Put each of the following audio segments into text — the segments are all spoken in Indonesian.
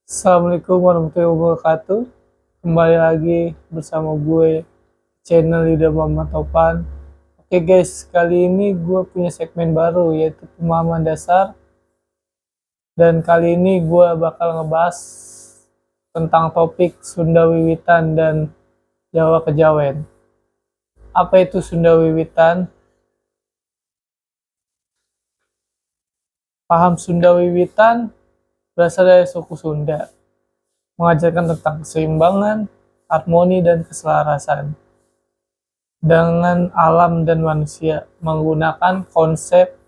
Assalamualaikum warahmatullahi wabarakatuh. Kembali lagi bersama gue, channel Lidah Mama Topan. Oke guys, kali ini gue punya segmen baru yaitu pemahaman dasar. Dan kali ini gue bakal ngebahas tentang topik Sunda Wiwitan dan Jawa Kejawen. Apa itu Sunda Wiwitan? Paham Sunda Wiwitan berasal dari suku Sunda, mengajarkan tentang keseimbangan, harmoni, dan keselarasan dengan alam dan manusia, menggunakan konsep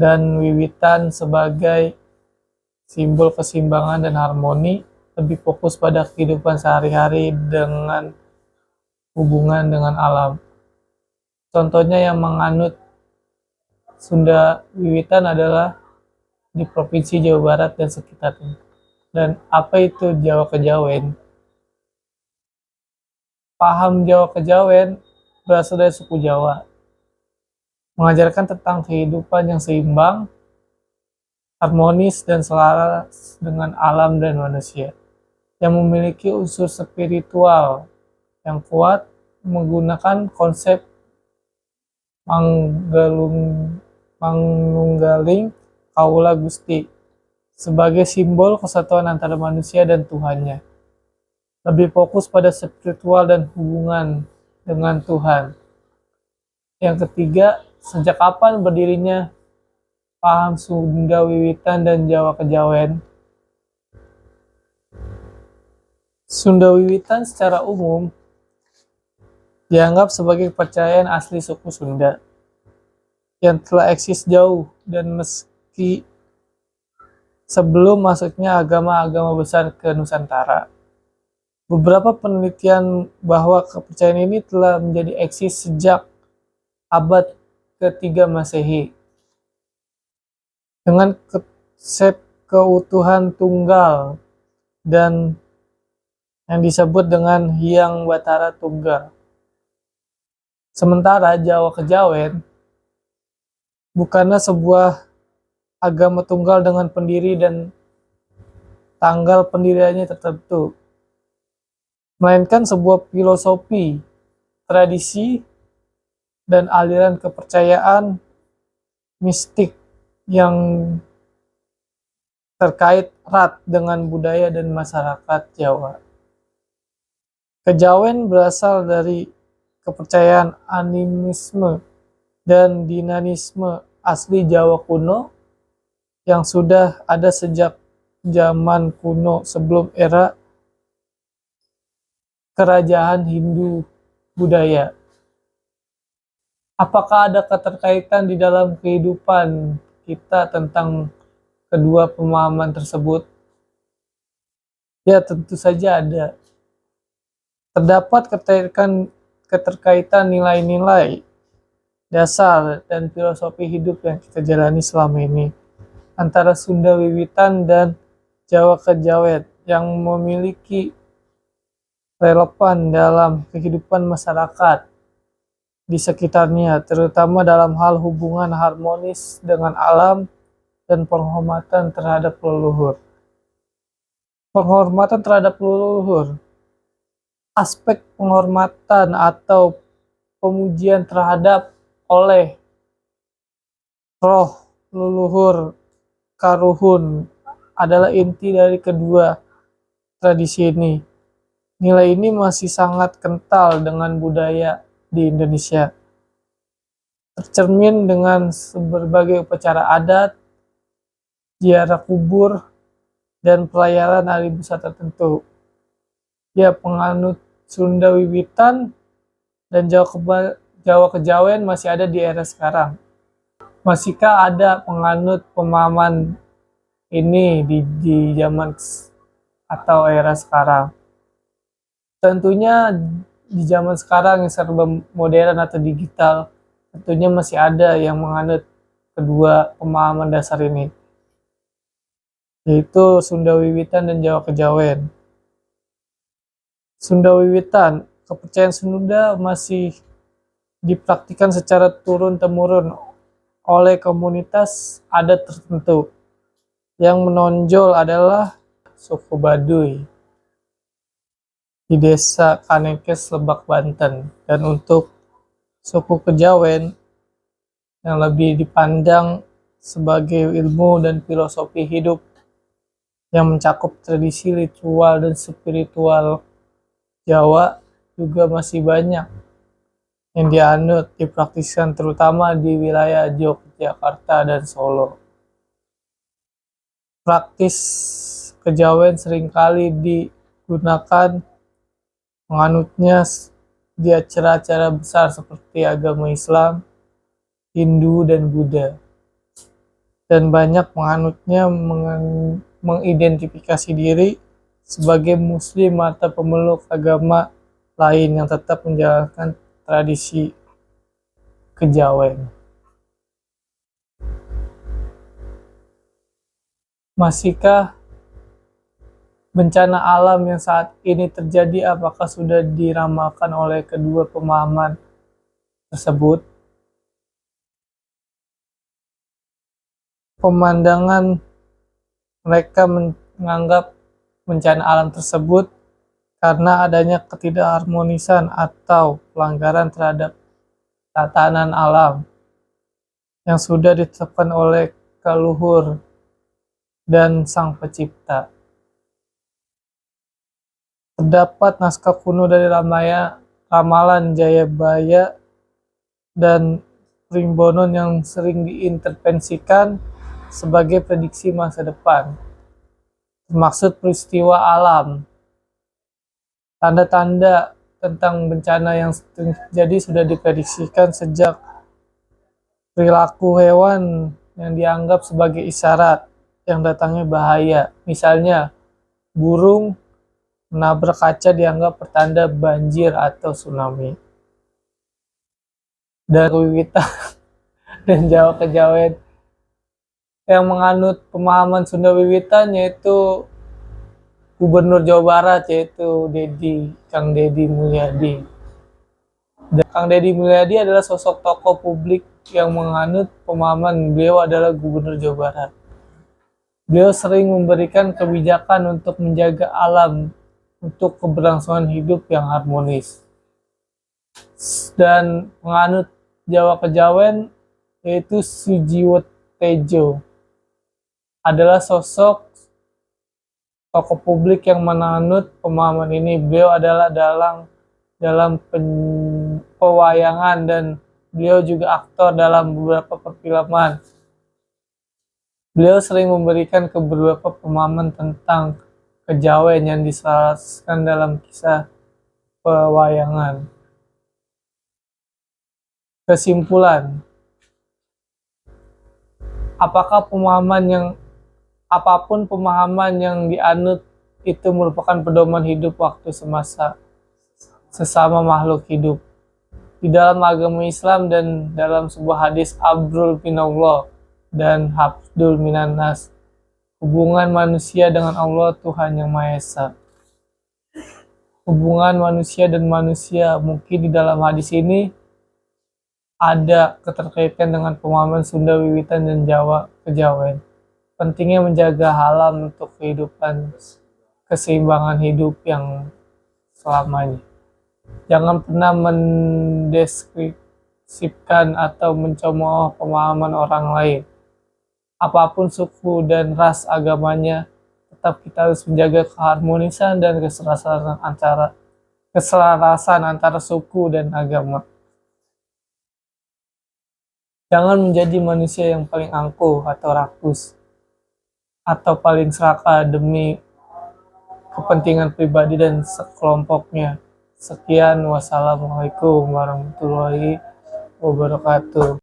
dan wiwitan sebagai simbol keseimbangan dan harmoni, lebih fokus pada kehidupan sehari-hari dengan hubungan dengan alam. Contohnya yang menganut Sunda Wiwitan adalah di Provinsi Jawa Barat dan sekitarnya. Dan apa itu Jawa Kejawen? Paham Jawa Kejawen berasal dari suku Jawa, mengajarkan tentang kehidupan yang seimbang, harmonis, dan selaras dengan alam dan manusia, yang memiliki unsur spiritual yang kuat, menggunakan konsep Manunggaling Kaula Gusti sebagai simbol kesatuan antara manusia dan Tuhannya. Lebih fokus pada spiritual dan hubungan dengan Tuhan. Yang ketiga, sejak kapan berdirinya paham Sunda Wiwitan dan Jawa Kejawen? Sunda Wiwitan secara umum dianggap sebagai kepercayaan asli suku Sunda yang telah eksis jauh dan meski sebelum masuknya agama-agama besar ke Nusantara. Beberapa penelitian bahwa kepercayaan ini telah menjadi eksis sejak abad ke-3 Masehi dengan konsep keutuhan tunggal dan yang disebut dengan Hyang Batara Tunggal. Sementara Jawa Kejawen bukanlah sebuah agama tunggal dengan pendiri dan tanggal pendiriannya tertentu, melainkan sebuah filosofi, tradisi, dan aliran kepercayaan mistik yang terkait erat dengan budaya dan masyarakat Jawa. Kejawen berasal dari kepercayaan animisme dan dinamisme asli Jawa kuno yang sudah ada sejak zaman kuno sebelum era kerajaan Hindu budaya. Apakah ada keterkaitan di dalam kehidupan kita tentang kedua pemahaman tersebut? Ya, tentu saja ada. Terdapat keterkaitan nilai-nilai dasar dan filosofi hidup yang kita jalani selama ini antara Sunda Wiwitan dan Jawa Kejawen yang memiliki relevan dalam kehidupan masyarakat di sekitarnya, terutama dalam hal hubungan harmonis dengan alam dan penghormatan terhadap leluhur. Penghormatan terhadap leluhur. Aspek penghormatan atau pemujian terhadap oleh roh leluhur karuhun adalah inti dari kedua tradisi ini. Nilai ini masih sangat kental dengan budaya di Indonesia, tercermin dengan berbagai upacara adat, ziarah kubur, dan pelayaran hari besar tertentu. Ya, penganut Sunda Wiwitan dan Jawa Kejawen masih ada di era sekarang. Masihkah ada penganut pemahaman ini di zaman atau era sekarang? Tentunya di zaman sekarang yang serba modern atau digital, tentunya masih ada yang menganut kedua pemahaman dasar ini, yaitu Sunda Wiwitan dan Jawa Kejawen. Sunda Wiwitan, kepercayaan Sunda masih dipraktikkan secara turun-temurun oleh komunitas adat tertentu Yang menonjol adalah suku Baduy di desa Kanekes, Lebak, Banten. Dan untuk suku Kejawen yang lebih dipandang sebagai ilmu dan filosofi hidup yang mencakup tradisi ritual dan spiritual Jawa juga masih banyak yang dianut dipraktikkan terutama di wilayah Yogyakarta dan Solo. Praktis kejawen seringkali digunakan menganutnya di acara-acara besar seperti agama Islam, Hindu, dan Buddha. Dan banyak menganutnya mengidentifikasi diri sebagai muslim atau pemeluk agama lain yang tetap menjalankan tradisi kejawen. Masihkah bencana alam yang saat ini terjadi apakah sudah diramalkan oleh kedua pemahaman tersebut? Pemandangan mereka menganggap bencana alam tersebut karena adanya ketidakharmonisan atau pelanggaran terhadap tatanan alam yang sudah ditetapkan oleh leluhur dan Sang Pencipta. Terdapat naskah kuno dari Ramalan Jayabaya dan Pringbonon yang sering diintervensikan sebagai prediksi masa depan, termaksud peristiwa alam. Tanda-tanda tentang bencana yang terjadi sudah diprediksikan sejak perilaku hewan yang dianggap sebagai isyarat yang datangnya bahaya. Misalnya, burung menabrak kaca dianggap pertanda banjir atau tsunami. Dan Wiwitan dan Jawa Kejawen yang menganut pemahaman Sunda Wiwitan yaitu Gubernur Jawa Barat yaitu Kang Deddy Mulyadi. Dan Kang Deddy Mulyadi adalah sosok tokoh publik yang menganut pemahaman beliau adalah Gubernur Jawa Barat. Beliau sering memberikan kebijakan untuk menjaga alam untuk keberlangsungan hidup yang harmonis. Dan penganut Jawa Kejawen yaitu Sujiwo Tejo adalah sosok tokoh publik yang menganut pemahaman ini. Beliau adalah dalam pewayangan dan beliau juga aktor dalam beberapa perfilman. Beliau sering memberikan beberapa pemahaman tentang kejawen yang diselaraskan dalam kisah pewayangan. Kesimpulan, apapun pemahaman yang dianut itu merupakan pedoman hidup waktu semasa sesama makhluk hidup. Di dalam agama Islam dan dalam sebuah hadis Abrul Minallah dan Habdul Minannas, hubungan manusia dengan Allah Tuhan Yang Maha Esa. Hubungan manusia dan manusia, mungkin di dalam hadis ini ada keterkaitan dengan pemahaman Sunda Wiwitan dan Jawa Kejawen. Pentingnya menjaga alam untuk kehidupan keseimbangan hidup yang selamanya. Jangan pernah mendeskripsikan atau mencemooh pemahaman orang lain. Apapun suku dan ras agamanya, tetap kita harus menjaga keharmonisan dan keselarasan antara suku dan agama. Jangan menjadi manusia yang paling angkuh atau rakus, atau paling serakah demi kepentingan pribadi dan sekelompoknya. Sekian, wassalamualaikum warahmatullahi wabarakatuh.